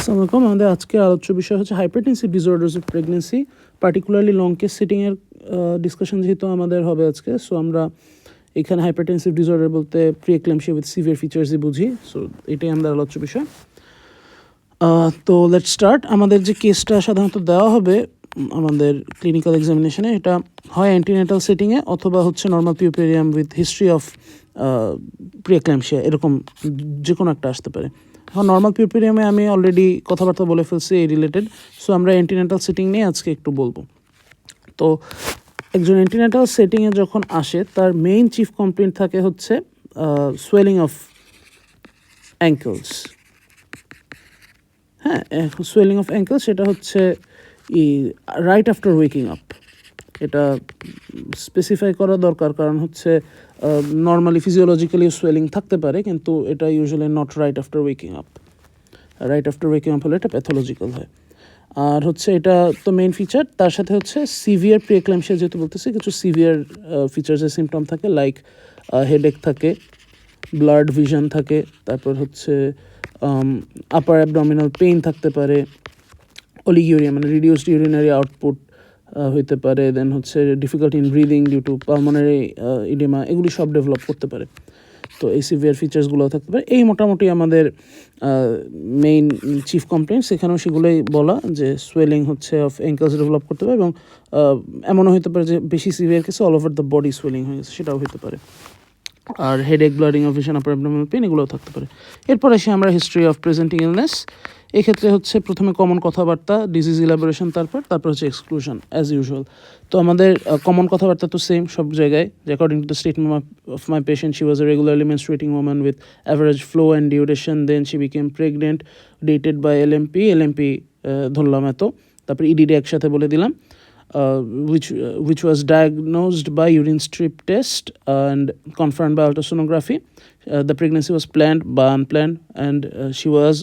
আসসালামু আলাইকুম। আমাদের আজকের আলোচ্য বিষয় হচ্ছে hypertensive disorders of pregnancy, particularly long case সিটিংয়ের ডিসকাশন যেহেতু আমাদের হবে আজকে। সো আমরা এখানে হাইপারটেনসিভ ডিসঅর্ডার বলতে প্রি-এক্লাম্পসিয়া উইথ সিভিয়ার ফিচার্সই বুঝি। সো এটাই আমাদের আলোচ্য বিষয়। তো লেটস স্টার্ট। আমাদের যে কেসটা সাধারণত দেওয়া হবে আমাদের ক্লিনিক্যাল এক্সামিনেশনে, এটা হয় অ্যান্টিনেটাল সেটিংয়ে অথবা হচ্ছে normal puerperium with history of pre-eclampsia, এরকম যে কোনো একটা আসতে পারে। এখন নর্মাল পিউপেরিয়ামে আমি অলরেডি কথাবার্তা বলে ফেলছি এই রিলেটেড। সো আমরা অ্যান্টিনেটাল সেটিং নিয়ে আজকে একটু বলবো। তো একজন অ্যান্টিনেটাল সেটিংয়ে যখন আসে তার মেইন চিফ কমপ্লেন্ট থাকে হচ্ছে সোয়েলিং অফ অ্যাঙ্কেলস। হ্যাঁ, সোয়েলিং অফ অ্যাঙ্কেল, সেটা হচ্ছে রাইট আফটার ওয়েকিং আপ। এটা স্পেসিফাই করা দরকার, কারণ হচ্ছে নর্মালি ফিজিওলজিক্যালি সোয়েলিং থাকতে পারে, কিন্তু এটা usually not right after waking up. Right after waking up হলে এটা প্যাথোলজিক্যাল হয়। আর হচ্ছে এটা তো মেইন ফিচার, তার সাথে হচ্ছে সিভিয়ার প্রি-এক্লাম্পসিয়া যেহেতু বলতেছি, কিছু সিভিয়ার ফিচার্সের সিমটম থাকে, লাইক হেডেক থাকে, ব্লাড ভিশন থাকে, তারপর হচ্ছে আপার অ্যাবডোমিনাল পেইন থাকতে পারে, অলিগিউরিয়া মানে রিডিউসড ইউরিনারি আউটপুট হইতে পারে, দেন হচ্ছে difficulty in breathing due to pulmonary oedema, এগুলি সব ডেভেলপ করতে পারে। তো এই সিভিয়ার ফিচার্সগুলো থাকতে পারে। এই মোটামুটি আমাদের মেইন চিফ কমপ্লেন্টস, এখানেও সেগুলোই বলা যে সোয়েলিং হচ্ছে অফ অ্যাঙ্কেলস ডেভেলপ করতে পারে, এবং এমনও হতে পারে যে বেশি সিভিয়ার কেসে all over the body swelling হয়ে গেছে, সেটাও হতে পারে। আর headache, blurring of vision, upper abdominal pain, এগুলোও থাকতে পারে। এরপর আসি আমরা হিস্ট্রি অফ প্রেজেন্টিং ইলনেস। এক্ষেত্রে হচ্ছে প্রথমে কমন কথাবার্তা, ডিজিজ ইলাবোরেশন, তারপর হচ্ছে এক্সক্লুশন অ্যাজ ইউজুয়াল। তো আমাদের কমন কথাবার্তা তো সেম সব জায়গায়, যে according to the statement of my patient, she was a regularly menstruating woman with average flow and duration, then she became pregnant, dated by LMP ধরলাম এত, তারপর ইডিডি একসাথে বলে দিলাম, which was diagnosed by urine strip test and confirmed by ultrasonography. The pregnancy was planned by unplanned, and she was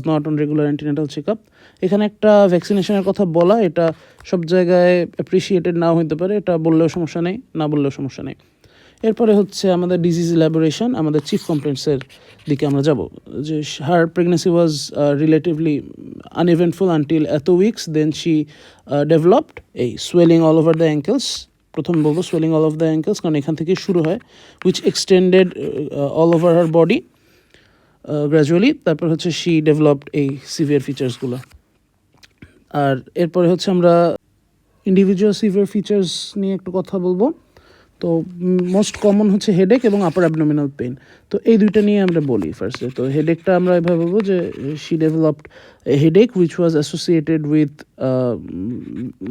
not on regular antenatal checkup. এখানে একটা ভ্যাকসিনেশনের কথা বলা, এটা সব জায়গায় অ্যাপ্রিসিয়েটেড নাও হতে পারে, এটা বললেও সমস্যা নেই, না বললেও সমস্যা নেই। এরপরে হচ্ছে আমাদের ডিজিজ ইলাবোরেশন, আমাদের চিফ কমপ্লেন্টসের দিকে আমরা যাব। যে হার প্রেগনেন্সি ওয়াজ রিলেটিভলি আনইভেন্টফুল আনটিল এত উইকস, দেন শি ডেভেলপড এই সোয়েলিং অল ওভার দ্য অ্যাঙ্কেলস। প্রথম বলবো সোয়েলিং অল ওভার দ্য অ্যাঙ্কেলস, কারণ এখান থেকে শুরু হয়, which extended all over her body gradually. তারপর হচ্ছে শি ডেভেলপড এই সিভিয়ার ফিচার্সগুলো। আর এরপরে হচ্ছে আমরা ইন্ডিভিজুয়াল সিভিয়ার ফিচার্স নিয়ে একটু কথা বলবো। তো মোস্ট কমন হচ্ছে হেডেক এবং আপার অ্যাবডোমিনাল পেইন। তো এই দুইটা নিয়ে আমরা বলি ফার্স্টে। তো হেডেকটা আমরা এভাবে বলবো যে she developed headache which was associated with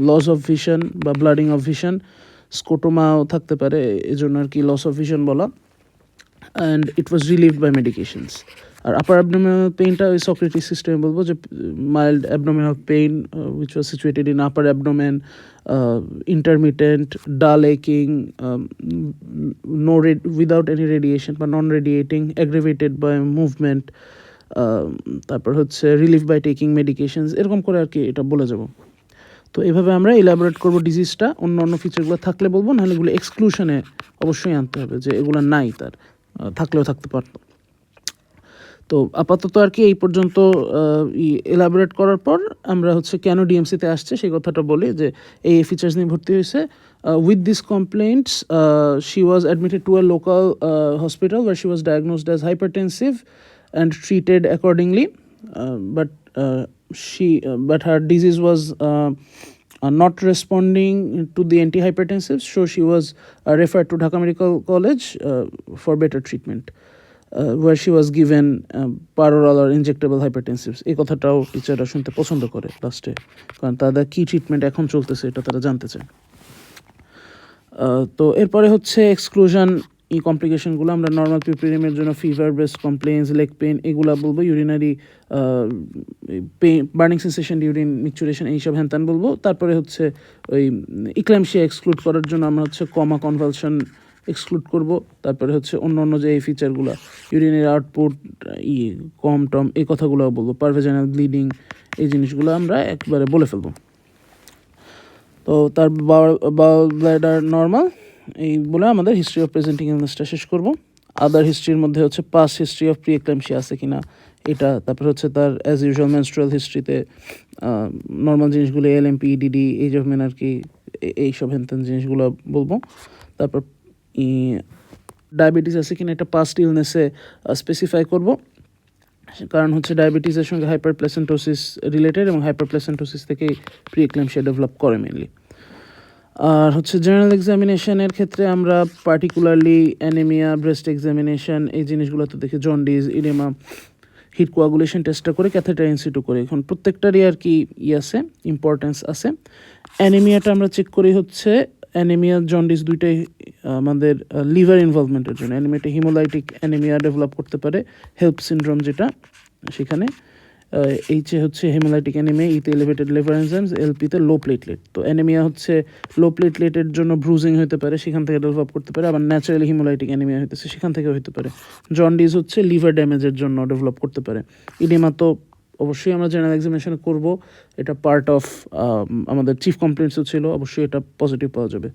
loss of vision বা ব্লাডিং অফ ভিশন, স্কোটোমাও থাকতে পারে, এজন্য আর কি লস অফ ভিশন বলা, and it was relieved by medications. আর আপার অ্যাবডোমিনাল পেইনটা ওই সক্রেটিস সিস্টেমে বলবো যে mild abdominal pain which was situated in upper abdomen, intermittent, dull aching, without any radiation বা non radiating, aggravated by movement, তারপর হচ্ছে রিলিফ বাই টেকিং মেডিকেশনস, এরকম করে আর কি এটা বলে যাব। তো এভাবে আমরা ইলাবোরেট করবো ডিজিজটা। অন্য ফিচারগুলো থাকলে বলবো, নাহলে এগুলো এক্সক্লুশনে অবশ্যই আনতে হবে, যে এগুলো নাই, তার থাকলেও থাকতে পারতো। তো আপাতত আর কি এই পর্যন্ত এলাবোরেট করার পর আমরা হচ্ছে কেন ডিএমসিতে আসছে সেই কথাটা বলি, যে এই ফিচার্স নিয়ে ভর্তি হয়েছে। With this complaints she was admitted to a local hospital where she was diagnosed as hypertensive and treated accordingly, but her disease was not responding to the antihypertensives, so she was referred to Dhaka Medical College for better treatment, where she was given paral or injectable hypertensives. এই কথাটাও টিচাররা শুনতে পছন্দ করে লাস্টে, কারণ তাদের কী treatment এখন চলতেছে এটা তারা জানতে চায়। তো এরপরে হচ্ছে এক্সক্লুশন এই কমপ্লিকেশনগুলো। আমরা নর্মাল পিউপেরিয়ামের জন্য fever, breast complaints, leg pain, এগুলো বলবো। Urinary pain, burning sensation during micturition, এইসব হ্যানত্যান বলবো। তারপরে হচ্ছে ওই ইক্ল্যাম্পসিয়া এক্সক্লুড করার জন্য আমরা হচ্ছে কমা, কনভালশন এক্সক্লুড করব। তারপরে হচ্ছে অন্য যে এই ফিচারগুলো, ইউরিনের আউটপুট কম টম, এই কথাগুলো বলবো। পারভেজানাল ব্লিডিং, এই জিনিসগুলো আমরা একবারে বলে ফেলবো। তো তার বাউল ব্লাডার নর্মাল, এই বলে আমাদের হিস্ট্রি অফ প্রেজেন্টিং ইলনেসটা শেষ করব। আদার হিস্ট্রির মধ্যে হচ্ছে পাস্ট হিস্ট্রি অফ প্রি-এক্লাম্পসিয়া আছে কিনা, এটা, তারপর হচ্ছে তার অ্যাজ ইউজুয়াল মেনস্ট্রুয়াল হিস্ট্রিতে নর্মাল জিনিসগুলো LMP, DD, age of menarche, এইসব হেনতেন জিনিসগুলো বলবো। তারপর ডায়াবেটিস আছে কিনা এটা পাস্ট ইলনেসে স্পেসিফাই করব, কারণ হচ্ছে ডায়াবেটিসের সঙ্গে হাইপারপ্লেসেন্টোসিস রিলেটেড এবং হাইপারপ্লেসেন্টোসিস থেকেই প্রিএক্লেমশিয়া ডেভেলপ করে মেনলি। আর হচ্ছে জেনারেল এক্সামিনেশনের ক্ষেত্রে আমরা পার্টিকুলারলি অ্যানিমিয়া, ব্রেস্ট এক্সামিনেশন, এই জিনিসগুলোতে দেখি জন্ডিস, ইডেমা, হিট কোয়াগুলেশন টেস্টটা করে, ক্যাথেটার ইনসিটু করে। এখন প্রত্যেকটারই আর কি আছে, ইম্পর্টেন্স আছে। অ্যানিমিয়াটা আমরা চেক করি হচ্ছে অ্যানিমিয়া, জন্ডিস দুইটাই আমাদের লিভার ইনভলভমেন্টের জন্য। অ্যানিমিয়াটা হিমোলাইটিক অ্যানিমিয়া ডেভেলপ করতে পারে, হেল্প সিনড্রোম যেটা, সেখানে এইচে হচ্ছে হেমোলাইটিক অ্যানিমিয়া, ইতে এলিভেটেড লিভার এনজাইমস, এলপিতে লো প্লেটলেট। তো অ্যানিমিয়া হচ্ছে লো প্লেটলেটের জন্য ব্রুজিং হতে পারে, সেখান থেকে ডেভেলপ করতে পারে। আবার ন্যাচারালি হিমোলাইটিক অ্যানিমিয়া হইতেছে, সেখান থেকে হতে পারে। জন্ডিস হচ্ছে লিভার ড্যামেজের জন্য ডেভেলপ করতে পারে। ইডেমা তো অবশ্যই আমরা জেনারেল এক্সামিনেশনে করব, এটা পার্ট অফ আমাদের চিফ কমপ্লেন্টসও ছিল, অবশ্যই এটা পজিটিভ পাওয়া যাবে।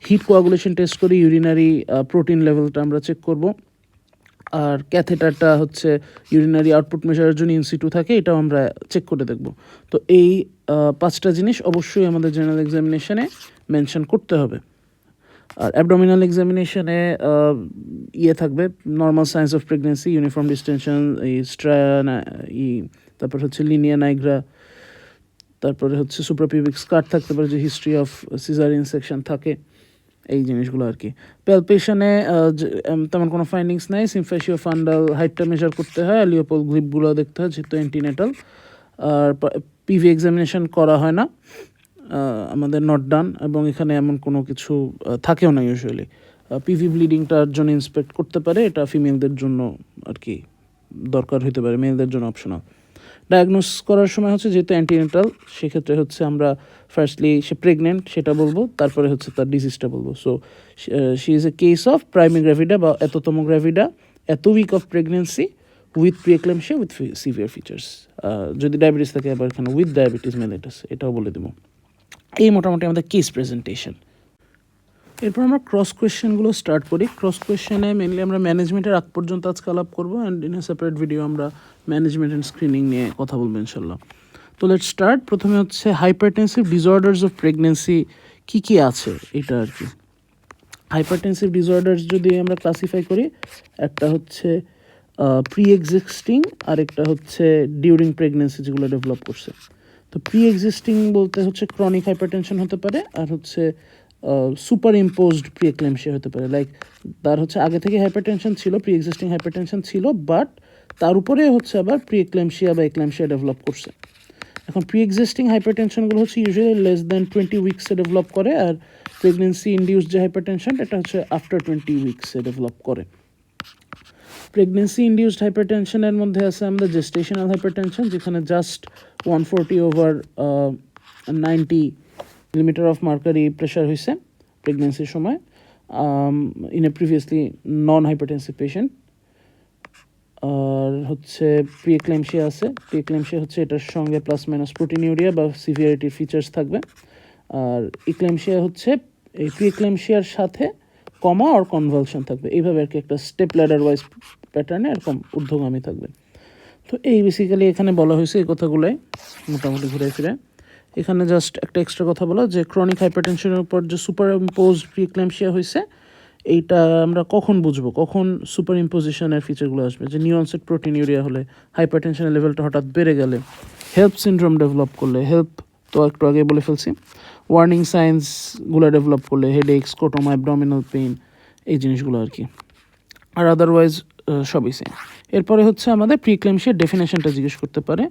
হিট কোয়াগুলেশন টেস্ট করি, ইউরিনারি প্রোটিন লেভেলটা আমরা চেক করব। আর ক্যাথেটারটা হচ্ছে ইউরিনারি আউটপুট মেজারের জন্য ইনসিটু থাকে, এটাও আমরা চেক করে দেখব। তো এই 5টা জিনিস অবশ্যই আমাদের জেনারেল এক্সামিনেশনে মেনশন করতে হবে। আর অ্যাবডোমিনাল এক্সামিনেশনে থাকবে normal signs of pregnancy, uniform distinction, এই তারপর হচ্ছে লিনিয়া নাইগ্রা, তারপরে হচ্ছে সুপ্রাপিউবিক স্কার থাকতে পারে, যে হিস্ট্রি অফ সিজারিয়ান সেকশন থাকে, এই জিনিসগুলো আর কি। প্যালপেশনে তেমন কোনো ফাইন্ডিংস নাই। সিমফেশিও ফান্ডাল হাইটটা মেজার করতে হয়, লিওপোল গ্লিপগুলো দেখতে হয় যেহেতু অ্যান্টিনেটাল। আর পিভি এক্সামিনেশন করা হয় না, আমাদের নট ডান, এবং এখানে এমন কোনো কিছু থাকেও না ইউজুয়ালি। পিভি ব্লিডিংটার জন্য ইন্সপেক্ট করতে পারে, এটা ফিমেলদের জন্য আর কি দরকার হতে পারে, মেলদের জন্য অপশনাল। ডায়াগনোস করার সময় হচ্ছে যেহেতু অ্যান্টিনেটাল, সেক্ষেত্রে হচ্ছে আমরা ফার্স্টলি সে প্রেগনেন্ট সেটা বলবো, তারপরে হচ্ছে তার ডিজিজটা বলবো। So she is a case of primi gravida বা এততম গ্র্যাভিডা, এত week of pregnancy with preeclampsia with severe features. যদি ডায়াবেটিস থাকে আবার এখানে উইথ ডায়াবেটিস মেলিটাস, এটাও বলে দেবো। এই মোটামুটি আমাদের কেস প্রেজেন্টেশন। এরপর আমরা ক্রস কোয়েশ্চেনগুলো স্টার্ট করি। ক্রস কোয়েশ্চেনে মেনলি আমরা ম্যানেজমেন্টের আগ পর্যন্ত আজকে আলাপ করবো, and in a separate video আমরা ম্যানেজমেন্ট অ্যান্ড স্ক্রিনিং নিয়ে কথা বলবো ইনশাল্লাহ। তো লেটস স্টার্ট। প্রথমে হচ্ছে হাইপারটেনসিভ ডিসঅর্ডার্স অফ প্রেগনেন্সি কী কী আছে এটা আর কি। হাইপারটেনসিভ ডিসঅর্ডার্স যদি আমরা ক্লাসিফাই করি, একটা হচ্ছে প্রি এক্সিস্টিং, আর একটা হচ্ছে ডিউরিং প্রেগনেন্সি যেগুলো ডেভেলপ করছে। তো প্রি এক্সিস্টিং বলতে হচ্ছে ক্রনিক হাইপারটেনশন হতে পারে, আর হচ্ছে সুপার ইম্পোজড প্রিএক্লেমশিয়া হতে পারে। লাইক তার হচ্ছে আগে থেকে হাইপারটেনশন ছিল, প্রি এক্সিস্টিং হাইপারটেনশন ছিল, বাট তার উপরে হচ্ছে আবার প্রিএক্লেমশিয়া বা এক্লেমশিয়া ডেভেলপ করছে। এখন প্রি এক্সিস্টিং হাইপারটেনশনগুলো হচ্ছে ইউজুয়ালি লেস দ্যান 20 উইকসে ডেভেলপ করে, আর প্রেগনেন্সি ইনডিউসড যে হাইপারটেনশন এটা হচ্ছে আফটার 20 উইকসে ডেভেলপ করে। প্রেগনেন্সি ইনডিউসড হাইপারটেনশনের মধ্যে আছে আমাদের জেস্টেশনাল হাইপারটেনশন, যেখানে just 140/90 millimetre of mercury pressure হয়েছে প্রেগনেন্সির সময় in a previously non hypertensive patient. আর হচ্ছে প্রিএক্লেমশিয়া আছে। প্রিএক্লেমশিয়া হচ্ছে এটার সঙ্গে প্লাস মাইনাস প্রোটিনিউরিয়া বা সিভিয়ারিটির ফিচার্স থাকবে। আর ইক্লেমশিয়া হচ্ছে এই প্রিএক্লেমশিয়ার সাথে কমা আর কনভালশন থাকবে, এইভাবে আর কি একটা স্টেপ ল্যাডার ওয়াইজ প্যাটার্নে এরকম ঊর্ধ্বগামী থাকবে। তো এই বেসিক্যালি এখানে বলা হয়েছে এই কথাগুলোই মোটামুটি ঘুরে ফিরে। এখানে জাস্ট একটা এক্সট্রা কথা বলা যে ক্রনিক হাইপারটেনশনের উপর যে সুপার ইম্পোজড প্রিএক্লেমশিয়া হয়েছে, এইটা আমরা কখন বুঝবো, কখন সুপার ইম্পোজিশনের ফিচারগুলো আসবে। যে নিউ অনসেট প্রোটিনিউরিয়া হলে, হাইপারটেনশনের লেভেলটা হঠাৎ বেড়ে গেলে, হেল্প সিনড্রোম ডেভেলপ করলে, হেল্প তো একটু আগে বলে ফেলছি, ওয়ার্নিং সাইন্সগুলো ডেভেলপ করলে, হেডেক, স্কোটোমা, অ্যাবডোমিনাল পেইন, এই জিনিসগুলো আর কি। আর আদারওয়াইজ সবই সেম। এরপরে হচ্ছে আমাদের প্রিএক্লেমশিয়ার ডেফিনেশনটা জিজ্ঞেস করতে পারে।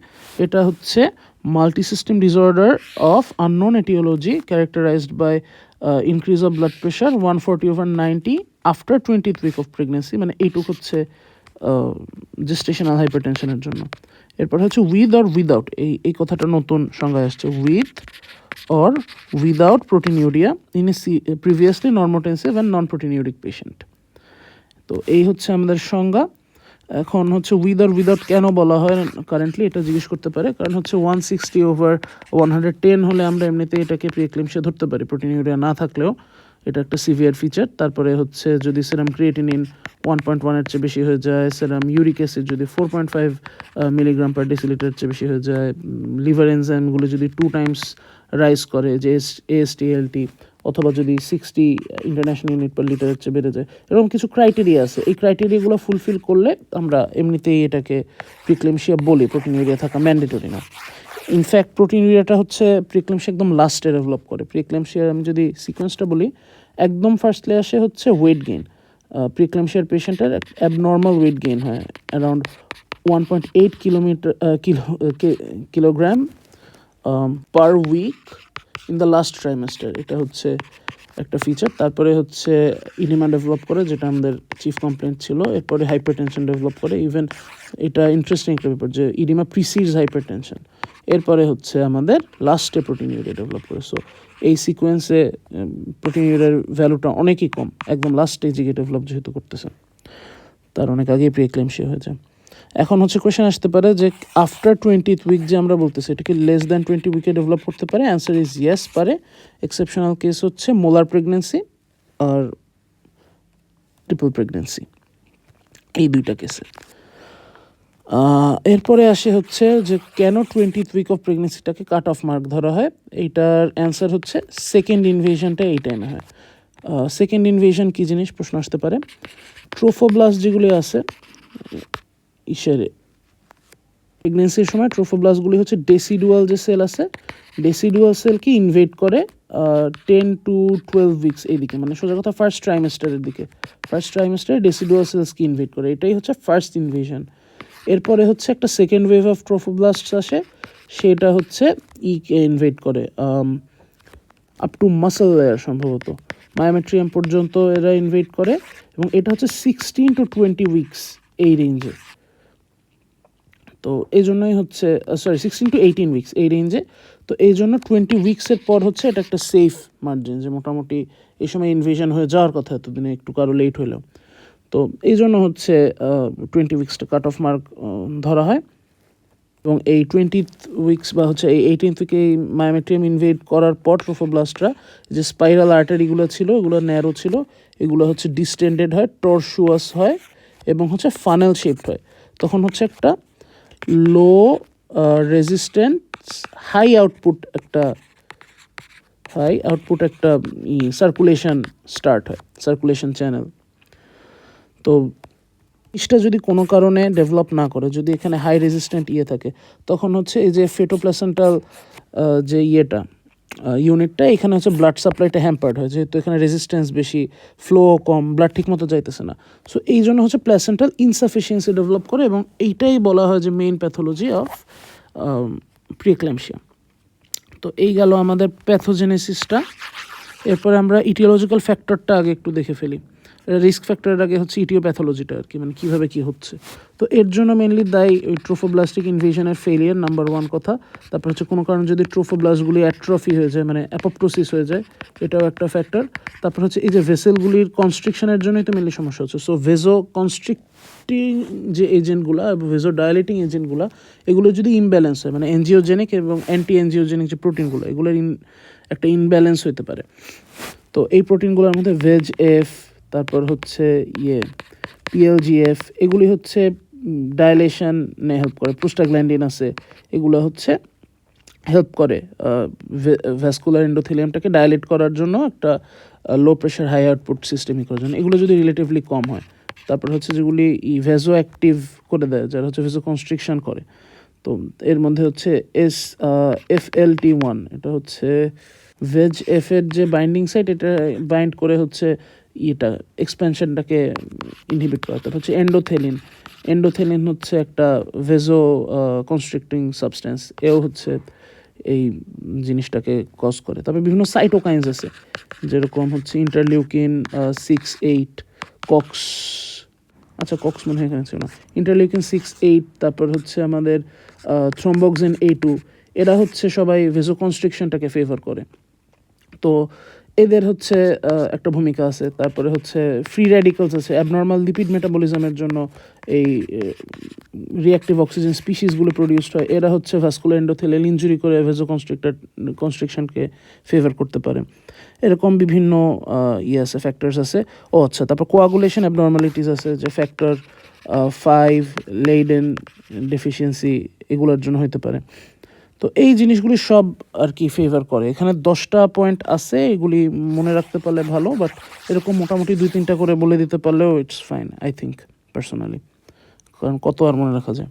এটা হচ্ছে multi system disorder of unknown aetiology characterised by increase of blood pressure 140/90 after 20th week of pregnancy, মানে এইটুক হচ্ছে জেস্টেশনাল হাইপারটেনশনের জন্য। এরপর হচ্ছে উইথ অর উইদাউট, এই কথাটা নতুন সংজ্ঞায় আসছে, with or without proteinuria in a previously normotensive and non proteinuric patient. তো এই হচ্ছে আমাদের সংজ্ঞা। এখন হচ্ছে উইথ আর উইদাউট কেন বলা হয় কারেন্টলি, এটা জিজ্ঞেস করতে পারে। কারণ হচ্ছে 160/110 হলে আমরা এমনিতে এটাকে প্রিএক্লেমশিয়া ধরতে পারি প্রোটিনিউরিয়া না থাকলেও, এটা একটা সিভিয়ার ফিচার। তারপরে হচ্ছে যদি সেরাম ক্রিয়েটিনিন 1.1-এর চেয়ে বেশি হয়ে যায়, সেরাম ইউরিক অ্যাসিড যদি 4.5 মিলিগ্রাম পার ডেসিলিটার চেয়ে বেশি হয়ে যায়, লিভার এনজাইমগুলো যদি 2 টাইমস রাইজ করে, যে AST/ALT, অথবা যদি 60 ইন্টারন্যাশনাল ইউনিট পার লিটারের চেয়ে বেড়ে যায়, এরকম কিছু ক্রাইটেরিয়া আছে। এই ক্রাইটেরিয়াগুলো ফুলফিল করলে আমরা এমনিতেই এটাকে প্রিক্লেমশিয়া বলি, প্রোটিনিউরিয়া থাকা ম্যান্ডেটরি না। ইনফ্যাক্ট প্রোটিনিউরিয়াটা হচ্ছে প্রিক্লেমশিয়া একদম লাস্টে ডেভেলপ করে। প্রিক্লেমশিয়ার আমি যদি সিকোয়েন্সটা বলি, একদম ফার্স্টলি আসে হচ্ছে ওয়েট গেইন। প্রিক্লেমশিয়ার পেশেন্টের অ্যাবনর্মাল ওয়েট গেইন হয় around 1.8 kilogram per week in the last trimester. এটা হচ্ছে একটা ফিচার। তারপরে হচ্ছে ইডিমা ডেভেলপ করে, যেটা আমাদের চিফ কমপ্লেন্ট ছিল। এরপরে হাইপারটেনশন ডেভেলপ করে। ইভেন এটা ইন্টারেস্টিং একটা ব্যাপার যে ইডিমা প্রিসিডস হাইপারটেনশন। এরপরে হচ্ছে আমাদের লাস্টে প্রোটিনিউরিয়া ডেভেলপ করে। সো এই সিকোয়েন্সে প্রোটিনিউরিয়ার ভ্যালুটা অনেকই কম, একদম লাস্ট স্টেজে গিয়ে ডেভেলপ যেহেতু করতেছে, তার অনেক আগেই প্রিক্লেমশিয়া হয়ে যায়। এখন হচ্ছে কোয়েশ্চেন আসতে পারে যে আফটার 20th উইক যে আমরা বলতেছি, এটা কি লেস দ্যান 20 উইকে ডেভেলপ করতে পারে? অ্যান্সার ইজ ইয়েস, পারে। এক্সেপশনাল কেস হচ্ছে মোলার প্রেগনেন্সি আর ট্রিপল প্রেগনেন্সি, এই দুইটা কেসে। এরপরে আসে হচ্ছে যে কেন 20th উইক অফ প্রেগনেন্সিটাকে কাট অফ মার্ক ধরা হয়। এইটার অ্যান্সার হচ্ছে সেকেন্ড ইনভেশনটা এই টাইমে হয়। সেকেন্ড ইনভেশন কী জিনিস প্রশ্ন আসতে পারে। ট্রোফোব্লাস্ট যেগুলি আছে প্রেগনেন্সির সময়, ট্রোফোব্লাস্টগুলি হচ্ছে ডেসিডুয়াল যে সেল আছে, ডেসিডুয়াল সেলকে ইনভেট করে 10 to 12 উইকস এইদিকে, মানে সোজা কথা ফার্স্ট ট্রাইমেস্টারের দিকে। ফার্স্ট ট্রাইমেস্টারে ডেসিডুয়াল সেলসকে ইনভেট করে, এটাই হচ্ছে ফার্স্ট ইনভেশন। এরপরে হচ্ছে একটা সেকেন্ড ওয়েভ অফ ট্রোফোব্লাস্টস আসে, সেটা হচ্ছে ইকে ইনভেট করে আপ টু মাসল লেয়ার, সম্ভবত মায়োমেট্রিয়াম পর্যন্ত এরা ইনভেট করে, এবং এটা হচ্ছে 16 to 20 উইকস এই রেঞ্জে। তো এই জন্যই হচ্ছে 16 to 18 উইকস এই রেঞ্জে। তো এই জন্য 20 উইকসের পর হচ্ছে এটা একটা সেফ মার্জিন, যে মোটামুটি এই সময় ইনভেশন হয়ে যাওয়ার কথা এতদিনে, একটু কারো লেট হইলেও। তো এই জন্য হচ্ছে 20 উইকসটা কাট অফ মার্ক ধরা হয়। এবং এই 20th উইকস বা হচ্ছে এই 18th উইকে এই মায়োমেট্রিয়াম ইনভেড করার পর ট্রোফোব্লাস্টরা যে স্পাইরাল আর্টারিগুলো ছিল, এগুলো ন্যারো ছিল, এগুলো হচ্ছে ডিস্টেন্ডেড হয়, টর্সুয়াস হয়, এবং হচ্ছে ফানেল শেপড হয়। তখন হচ্ছে একটা লো রেজিস্ট্যান্স হাই আউটপুট একটা সার্কুলেশন স্টার্ট হয়, সার্কুলেশন চ্যানেল। তো ইসটা যদি কোনো কারণে ডেভেলপ না করে, যদি এখানে হাই রেজিস্ট্যান্ট থাকে, তখন হচ্ছে এই যে ফেটোপ্লাসেন্টাল যে ইউনিটটা, এখানে হচ্ছে ব্লাড সাপ্লাইটা হ্যাম্পার্ড হয়, যেহেতু এখানে রেজিস্ট্যান্স বেশি, ফ্লো কম, ব্লাড ঠিক মতো যাইতেছে না। সো এই জন্য হচ্ছে প্ল্যাসেন্টাল ইনসাফিসিয়েন্সি ডেভেলপ করে, এবং এইটাই বলা হয় যে মেইন প্যাথোলজি অফ প্রিক্লেমশিয়া। তো এই গেল আমাদের প্যাথোজেনেসিসটা। এরপরে আমরা ইটিওলজিক্যাল ফ্যাক্টরটা আগে একটু দেখে ফেলি। রিস্ক ফ্যাক্টরের আগে হচ্ছে ইটিওপ্যাথোলজিটা আর কি, মানে কীভাবে কী হচ্ছে। তো এর জন্য মেনলি দায়ী ওই ট্রোফোব্লাস্টিক ইনভেশনের ফেলিয়ার, নাম্বার 1 কথা। তারপর হচ্ছে কোনো কারণে যদি ট্রোফোব্লাস্টগুলি অ্যাট্রফি হয়ে যায়, মানে অ্যাপোপ্টোসিস হয়ে যায়, এটাও একটা ফ্যাক্টর। তারপর হচ্ছে এই যে ভেসেলগুলির কনস্ট্রিকশনের জন্যই তো মেনলি সমস্যা হচ্ছে। সো ভেজো কনস্ট্রিক্টিং যে এজেন্টগুলো, ভেজো ডায়ালেটিং এজেন্টগুলো, এগুলো যদি ইমব্যালেন্স হয়, মানে এনজিওজেনিক এবং অ্যান্টি এনজিওজেনিক যে প্রোটিনগুলো, এগুলোর একটা ইনব্যালেন্স হতে পারে। তো এই প্রোটিনগুলোর মধ্যে ভেজ এফ, তারপর হচ্ছে PLGF, এগুলি হচ্ছে ডাইলেশনে হেল্প করে। প্রোস্টাগ্ল্যান্ডিন আছে, এগুলো হচ্ছে হেল্প করে ভ্যাসকুলার এন্ডোথেলিয়ামটাকে ডাইলেট করার জন্য, একটা লো প্রেশার হাই আউটপুট সিস্টেমই করার জন্য। এগুলো যদি রিলেটিভলি কম হয়, তারপর হচ্ছে যেগুলি ভেজো অ্যাক্টিভ করে দেয়, যারা হচ্ছে ভেজো কনস্ট্রিকশন করে, তো এর মধ্যে হচ্ছে FLT1, এটা হচ্ছে ভেজ এফের যে বাইন্ডিং সাইট, এটা বাইন্ড করে হচ্ছে এক্সপ্যানশনটাকে ইনহিবিট করে। তারপর হচ্ছে এন্ডোথেলিন হচ্ছে একটা ভেজো কনস্ট্রিক্টিং সাবস্টেন্স, এও হচ্ছে এই জিনিসটাকে কজ করে। তারপরে বিভিন্ন সাইটোকাইন্স আছে, যেরকম হচ্ছে ইন্টারলিউকিন 6-8, কক্স মনে হয় এখানে ছিল না, ইন্টারলিউকিন 6-8, তারপর হচ্ছে আমাদের থ্রম্বোক্সিন A2, এরা হচ্ছে সবাই ভেজো কনস্ট্রিকশনটাকে ফেভার করে। তো এদের হচ্ছে একটা ভূমিকা আছে। তারপরে হচ্ছে ফ্রি র্যাডিক্যালস আছে অ্যাবনর্মাল লিপিড মেটাবলিজমের জন্য এই রিঅ্যাক্টিভ অক্সিজেন স্পিসিসগুলো প্রডিউসড হয়, এরা হচ্ছে ভাস্কুলার এন্ডোথেলিয়াল ইনজুরি করে কনস্ট্রিকশনকে ফেভার করতে পারে। এরকম বিভিন্ন আছে ফ্যাক্টরস আছে। আচ্ছা, তারপর কোয়াগুলেশন অ্যাবনর্মালিটিস আছে, যে ফ্যাক্টর 5 লেইডেন ডেফিসিয়েন্সি এগুলোর জন্য হতে পারে। তো এই জিনিসগুলি সব আর কি ফেভার করে। এখানে 10টা পয়েন্ট আছে, এগুলি মনে রাখতে পারলে ভালো, বাট এরকম মোটামুটি 2-3টা করে বলে দিতে পারলেও it's fine I think personally, কারণ কত আর মনে রাখা যায়।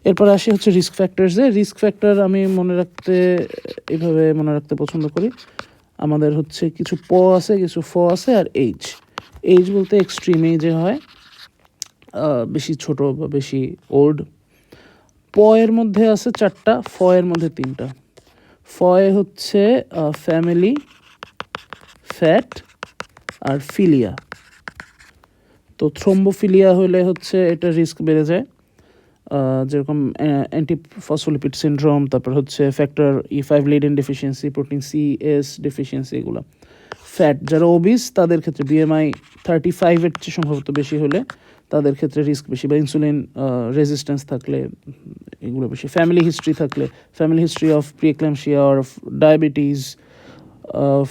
এরপরে আসি হচ্ছে রিস্ক ফ্যাক্টরসে। রিস্ক ফ্যাক্টর আমি এইভাবে মনে রাখতে পছন্দ করি। আমাদের হচ্ছে কিছু আছে, কিছু আছে, আর এইজ বলতে এক্সট্রিম এইজে হয়, বেশি ছোট বা বেশি ওল্ড। এর মধ্যে আছে 4টা, এর মধ্যে 3টা। হচ্ছে ফ্যামিলি, ফ্যাট আর ফিলিয়া। তো থ্রোম্বোফিলিয়া হলে হচ্ছে এটা রিস্ক বেড়ে যায়, যেরকম অ্যান্টিফসফোলিপিড সিনড্রোম, তারপর হচ্ছে factor E5 Leiden deficiency, protein CS deficiency, এগুলো। ফ্যাট যারা ওবিস তাদের ক্ষেত্রে BMI 35-এর চেয়ে সম্ভবত বেশি হলে তাদের ক্ষেত্রে রিস্ক বেশি, বা ইনসুলিন রেজিস্ট্যান্স থাকলে এগুলো বেশি। ফ্যামিলি হিস্ট্রি থাকলে, family history of preeclampsia or of diabetes, of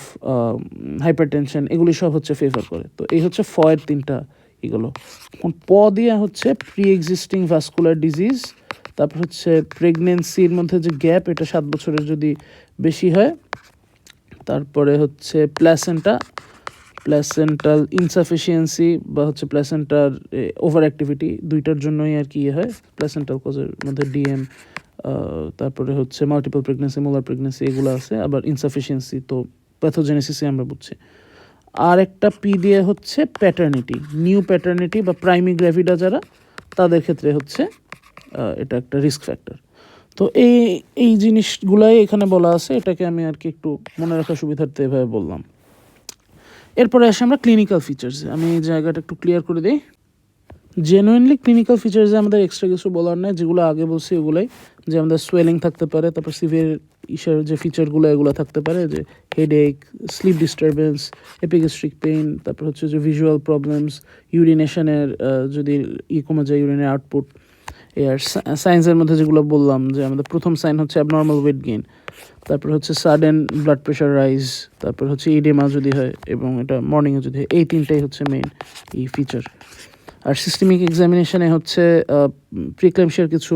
hypertension, এগুলি সব হচ্ছে ফেভার করে। তো এই হচ্ছে এর 3টা এগুলো। দিয়ে হচ্ছে প্রি এক্সিস্টিং ভাস্কুলার ডিজিজ, তারপর হচ্ছে প্রেগনেন্সির মধ্যে যে গ্যাপ, এটা 7 বছরের যদি বেশি হয়। তারপরে হচ্ছে প্ল্যাসেন্টাল ইনসাফিসিয়েন্সি বা হচ্ছে প্ল্যাসেন্টার ওভার অ্যাক্টিভিটি, দুইটার জন্যই আর কি হয় প্ল্যাসেন্টাল কজের মধ্যে DM। তারপরে হচ্ছে মাল্টিপল প্রেগনেন্সি, মোলার প্রেগনেন্সি, এগুলো আছে। আবার ইনসাফিসিয়েন্সি তো প্যাথোজেনেসিসে আমরা বুঝছি। আর একটা দিয়ে হচ্ছে প্যাটার্নিটি, নিউ প্যাটার্নিটি বা প্রাইমি গ্র্যাভিডা যারা, তাদের ক্ষেত্রে হচ্ছে এটা একটা রিস্ক ফ্যাক্টর। তো এই জিনিসগুলাই এখানে বলা আছে, এটাকে আমি আর কি একটু মনে রাখার সুবিধার্থে এভাবে বললাম। এরপরে আসি আমরা ক্লিনিক্যাল ফিচার্সে। আমি এই জায়গাটা একটু ক্লিয়ার করে দিই। জেনুইনলি ক্লিনিক্যাল ফিচার্সে আমাদের এক্সট্রা কিছু বলার নেই, যেগুলো আগে বলছি ওগুলোই, যে আমাদের সোয়েলিং থাকতে পারে, তারপর সিভিয়ার যে ফিচারগুলো এগুলো থাকতে পারে, যে headache, sleep disturbance, epigastric pain, তারপর হচ্ছে যে ভিজুয়াল প্রবলেমস, ইউরিনেশনের যদি কমে যায়, ইউরিনের আউটপুট। আর সাইন্সের মধ্যে যেগুলো বললাম, যে আমাদের প্রথম সাইন হচ্ছে অ্যাবনর্মাল ওয়েট গেইন, তারপর হচ্ছে সাডেন ব্লাড প্রেশার রাইজ, তারপর হচ্ছে ইডেমা যদি হয়, এবং এটা মর্নিংয়ে যদি হয়। এই 3টাই হচ্ছে মেইন এই ফিচার। আর সিস্টেমিক এক্সামিনেশনে হচ্ছে প্রিক্লেমশিয়ার কিছু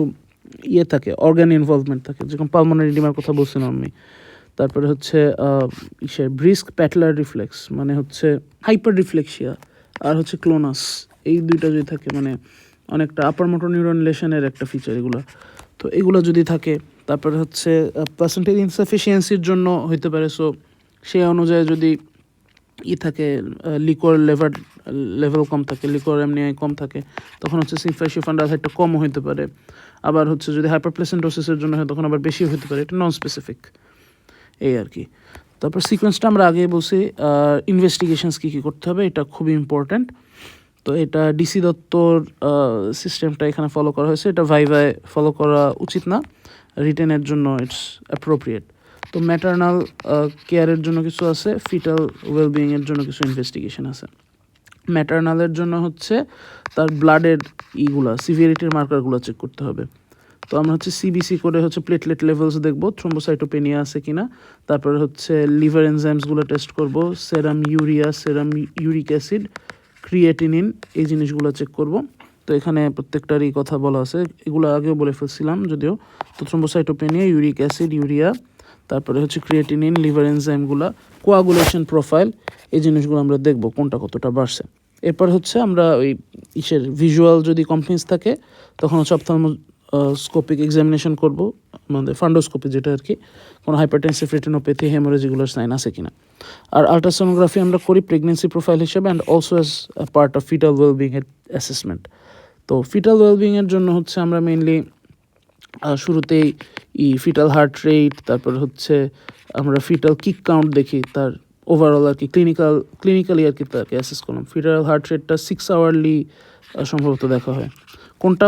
থাকে, অর্গান ইনভলভমেন্ট থাকে, যেরকম পালমোনারি ইডিমার কথা বলছিলাম আমি। তারপরে হচ্ছে ব্রিস্ক প্যাটেলার রিফ্লেক্স, মানে হচ্ছে হাইপার রিফ্লেক্সিয়া, আর হচ্ছে ক্লোনাস, এই 2টা যদি থাকে, মানে অনেকটা আপার মোটর নিউরন লেশনের একটা ফিচার এগুলো। তো এগুলো যদি থাকে, তারপরে হচ্ছে প্লাসেন্টাল ইনসাফিসিয়েন্সির জন্য হইতে পারে। সো সেই অনুযায়ী যদি থাকে, লিকোর লেভেল কম থাকে, লিকোর এমনিআই কম থাকে, তখন হচ্ছে সিম্ফাইসি ফান্ডাসাইডটা কমও হতে পারে। আবার হচ্ছে যদি হাইপারপ্লেসেন্টোসিসের জন্য হয়, তখন আবার বেশি হতে পারে। এটা নন স্পেসিফিক, এই আর কি। তারপর সিকোয়েন্সটা আমরা আগেই বলছি। ইনভেস্টিগেশনস কী কী করতে হবে, এটা খুবই ইম্পর্ট্যান্ট। তো এটা ডিসি দত্তর সিস্টেমটা এখানে ফলো করা হয়েছে, এটা ভাইভায় ফলো করা উচিত না, রিটেনের জন্য ইটস অ্যাপ্রোপ্রিয়েট। তো ম্যাটার্নাল কেয়ারের জন্য কিছু আছে, ফিটাল ওয়েলবিংয়ের জন্য কিছু ইনভেস্টিগেশন আছে। ম্যাটার্নালের জন্য হচ্ছে তার ব্লাডের সিভিয়ারিটির মার্কারগুলো চেক করতে হবে। তো আমরা হচ্ছে CBC করে হচ্ছে প্লেটলেট লেভেলস দেখবো, থ্রোম্বোসাইটোপেনিয়া আছে কিনা। তারপরে হচ্ছে লিভার এনজাইমসগুলো টেস্ট করব, সেরাম ইউরিয়া, সেরাম ইউরিক অ্যাসিড, ক্রিয়েটিনিন, এই জিনিসগুলো চেক করব। তো এখানে প্রত্যেকটারই কথা বলা আছে, এগুলো আগেও বলে ফেলছিলাম যদিও। তো থ্রোম্বোসাইটোপেনিয়া, ইউরিক অ্যাসিড, ইউরিয়া, তারপরে হচ্ছে ক্রিয়েটিনিন, লিভার এনজাইমগুলো, কোয়াগুলেশন প্রোফাইল, এই জিনিসগুলো আমরা দেখব কোনটা কতটা বাড়ছে। এরপর হচ্ছে আমরা ওই ভিজুয়াল যদি কমপ্লেন্স থাকে, তখন হচ্ছে অপথলমোস্কোপিক এক্সামিনেশন করব, আমাদের ফান্ডোস্কোপি যেটা আর কি, কোনো হাইপারটেনসিভ রেটিনোপ্যাথি, হেমোরেজ, এগুলোর সাইন আছে কিনা। আর আল্ট্রাসোনোগ্রাফি আমরা করি প্রেগনেন্সি প্রোফাইল হিসেবে, and also as part of fetal wellbeing assessment. তো ফিটাল ওয়েলবিংয়ের জন্য হচ্ছে আমরা মেইনলি শুরুতেই ফিটাল হার্ট রেট, তারপর হচ্ছে আমরা ফিটাল কিক কাউন্ট দেখি, তার ওভারঅল আর কি ক্লিনিক্যালি আর কি তাকে অ্যাসেস করলাম। ফিটাল হার্ট রেটটা 6 আওয়ারলি সম্ভবত দেখা হয়। কোনটা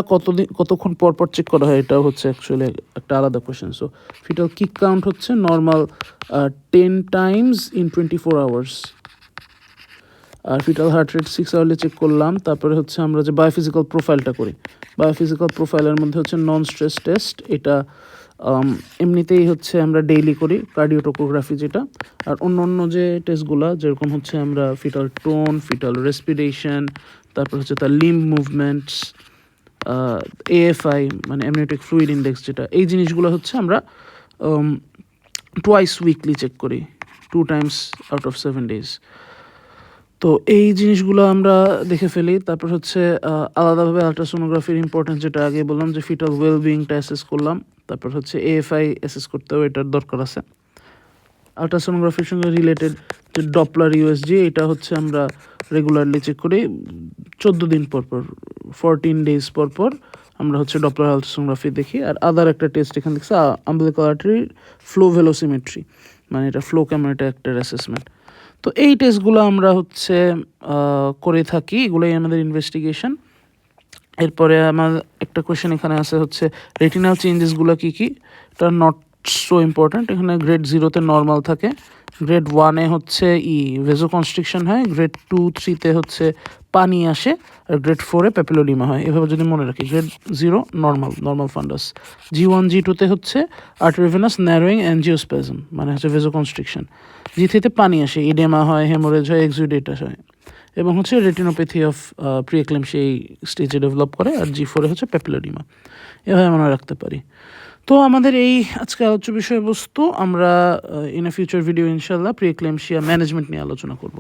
কতক্ষণ পর পর চেক করা হয় এটা হচ্ছে অ্যাকচুয়ালি একটা আলাদা question. So fetal kick count হচ্ছে নর্মাল 10 টাইমস ইন 24 আওয়ার্স। আর fetal heart rate 6 hourly check করলাম। তারপরে হচ্ছে আমরা যে বায়োফিজিক্যাল প্রোফাইলটা করি, বায়োফিজিক্যাল প্রোফাইলের মধ্যে হচ্ছে নন স্ট্রেস টেস্ট, এটা এমনিতেই হচ্ছে আমরা ডেইলি করি, কার্ডিওটোকোগ্রাফি যেটা। আর অন্য অন্য যে টেস্টগুলো যেরকম হচ্ছে আমরা ফিটাল টোন, ফিটাল রেসপিরেশন, তারপর হচ্ছে তার লিম্ব মুভমেন্টস, এএফআই মানে অ্যামনিওটিক ফ্লুইড ইন্ডেক্স যেটা, এই জিনিসগুলো হচ্ছে আমরা টোয়াইস উইকলি চেক করি, 2 টাইমস আউট অফ 7 ডেজ। তো এই জিনিসগুলো আমরা দেখে ফেলি। তারপর হচ্ছে আলাদাভাবে আলট্রাসোনোগ্রাফির ইম্পর্টেন্স যেটা আগে বললাম যে ফিটাল ওয়েলবিংটা অ্যাসেস করলাম। তারপর হচ্ছে এএফআই অ্যাসেস করতেও এটার দরকার আছে। আলট্রাসোনোগ্রাফির সঙ্গে রিলেটেড যে ডপলার ইউএসজি, এটা হচ্ছে আমরা রেগুলারলি চেক করি 14 দিন পর পর, 14 ডেজ পর পর আমরা হচ্ছে ডপলার আলট্রাসোনোগ্রাফি দেখি। আর আদার একটা টেস্ট এখানে দেখছি আম্বিলিকাল আর্টারি ফ্লো ভেলোসিমেট্রি, মানে এটা ফ্লো ক্যামেরাটা একটা অ্যাসেসমেন্ট। তো এই টেস্টগুলো আমরা হচ্ছে করে থাকি, এগুলোই আমাদের ইনভেস্টিগেশন। এরপরে আমার একটা কোয়েশ্চেন এখানে আছে হচ্ছে রেটিনাল চেঞ্জেসগুলো কী কী, এটা নট সো ইম্পর্ট্যান্ট। এখানে গ্রেড 0-তে নর্মাল থাকে, গ্রেড 1-এ হচ্ছে ভেজোকনস্ট্রিকশন হয়, গ্রেড 2-3-তে হচ্ছে পানি আসে, আর গ্রেড 4-এ প্যাপিলোডিমা হয়। এভাবে যদি মনে রাখি, গ্রেড 0 নর্মাল ফান্ডাস, G1 G2-তে হচ্ছে আর্টারিভেনাস ন্যারোয়িং অ্যাঞ্জিওস্প্যাজম মানে হচ্ছে ভেজোকনস্ট্রিকশন, G3-তে পানি আসে, ইডেমা হয়, হেমোরেজ হয়, এক্সুডেটাস হয়, এবং হচ্ছে রেটিনোপ্যাথি অফ প্রিএক্লেমসি এই স্টেজে ডেভেলপ করে, আর G4-এ হচ্ছে প্যাপিলোডিমা। এভাবে মনে রাখতে পারি। তো আমাদের এই আজকে আলোচ্য বিষয়বস্তু, আমরা ইন এ ফিউচার ভিডিও ইনশাল্লাহ প্রিএক্লেমসিয়া ম্যানেজমেন্ট নিয়ে আলোচনা করব।